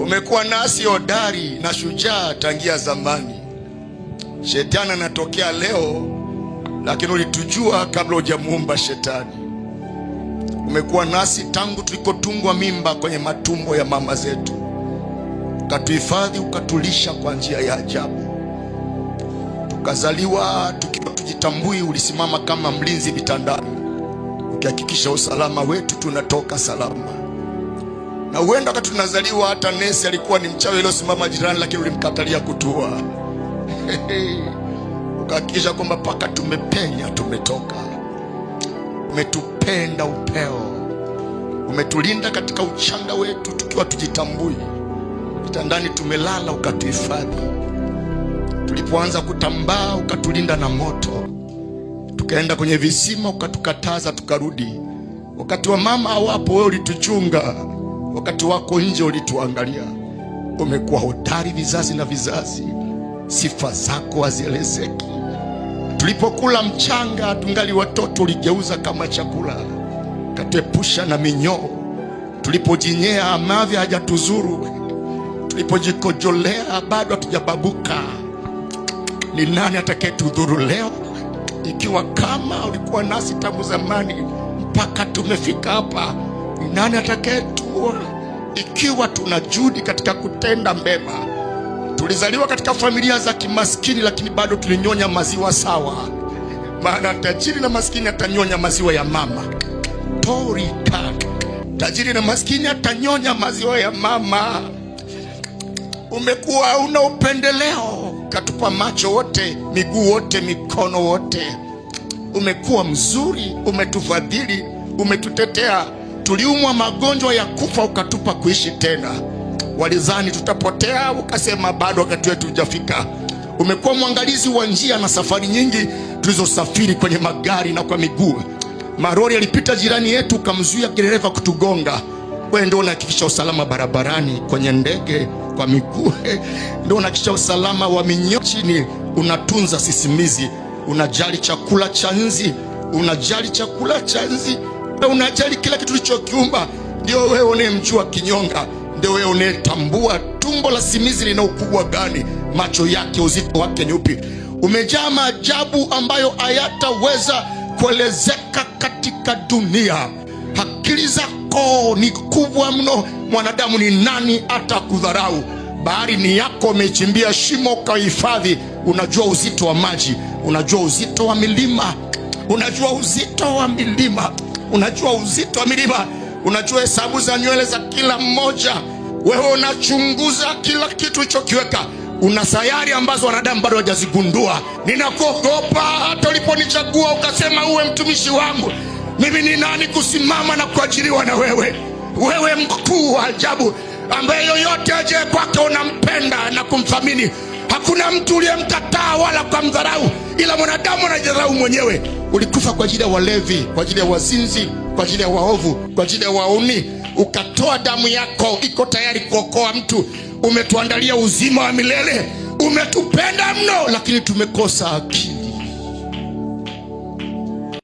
Umekuwa nasi hodari na shujaa tangia zamani. Shetani anatokea leo, lakini ulitujua kabla hujamuumba shetani. Umekuwa nasi tangu tulikotungwa mimba kwenye matumbo ya mama zetu, ukatuhifadhi, ukatulisha kwa njia ya ajabu. Tukazaliwa tukiwa tujitambui, ulisimama kama mlinzi vitandani, ukihakikisha usalama wetu, tunatoka salama. Na huenda wakati tunazaliwa hata nesi alikuwa ni mchawi aliyosimama jirani, lakini ulimkatalia kutua. Ukahakikisha kwamba paka tumepenya, tumetoka. Umetupenda upeo, umetulinda katika uchanga wetu tukiwa tujitambui. Vitandani tumelala, ukatuhifadhi. Tulipoanza kutambaa, ukatulinda na moto. Tukaenda kwenye visima, ukatukataza, tukarudi. Wakati wa mama hawapo, wewe ulituchunga. Wakati wako nje, ulituangalia. Umekuwa hodari vizazi na vizazi, sifa zako hazielezeki. Tulipokula mchanga tungali watoto, uligeuza kama chakula, katuepusha na minyoo. Tulipojinyea amavi hajatuzuru, tulipojikojolea bado hatujababuka. Ni nani atakayetudhuru leo? Ikiwa kama ulikuwa nasi tangu zamani mpaka tumefika hapa, ni nani atakayetua? Ikiwa tuna juhudi katika kutenda mema. Tulizaliwa katika familia za kimaskini, lakini bado tulinyonya maziwa sawa. Maana tajiri na maskini atanyonya maziwa ya mama. Torika. Tajiri na maskini atanyonya maziwa ya mama. Umekuwa una upendeleo, katupa macho wote, miguu wote, mikono wote. Umekuwa mzuri, umetufadhili, umetutetea. Tuliumwa magonjwa ya kufa, ukatupa kuishi tena. Walizani tutapotea, ukasema bado wakati wetu hujafika. Umekuwa mwangalizi wa njia na safari nyingi tulizosafiri kwenye magari na kwa miguu. Marori yalipita jirani yetu, ukamzuia dereva kutugonga. Wewe ndio unahakikisha usalama barabarani, kwenye ndege, kwa miguu. Ndio unahakikisha usalama wa minyoo chini. Unatunza sisimizi, unajali chakula cha nzi, unajali chakula cha nzi, unajali kila kitu ulichokiumba. Ndio wewe unayemjua kinyonga, ndio wewe unayetambua tumbo la simizi lina ukubwa gani, macho yake uzito wake ni upi. Umejaa maajabu ambayo hayataweza kuelezeka katika dunia. Akili zako ni kubwa mno, mwanadamu ni nani hata kudharau? Bahari ni yako, umechimbia shimo ukahifadhi. Unajua uzito wa maji, unajua uzito wa milima, unajua uzito wa milima, unajua uzito wa milima, unajua hesabu za nywele za kila mmoja. Wewe unachunguza kila kitu ulichokiweka. Una sayari ambazo wanadamu bado hawajazigundua. Ninakuogopa hata uliponichagua ukasema uwe mtumishi wangu. Mimi ni nani kusimama na kuajiriwa na wewe? Wewe mkuu wa ajabu, ambaye yoyote aje kwake unampenda na kumthamini. Hakuna mtu uliyemkataa wala kumdharau, ila mwanadamu anajidharau mwenyewe. Ulikufa kwa ajili ya walevi, kwa ajili ya wazinzi, kwa ajili ya waovu, kwa ajili ya wauni. Ukatoa damu yako, iko tayari kuokoa mtu. Umetuandalia uzima wa milele. Umetupenda mno, lakini tumekosa akili.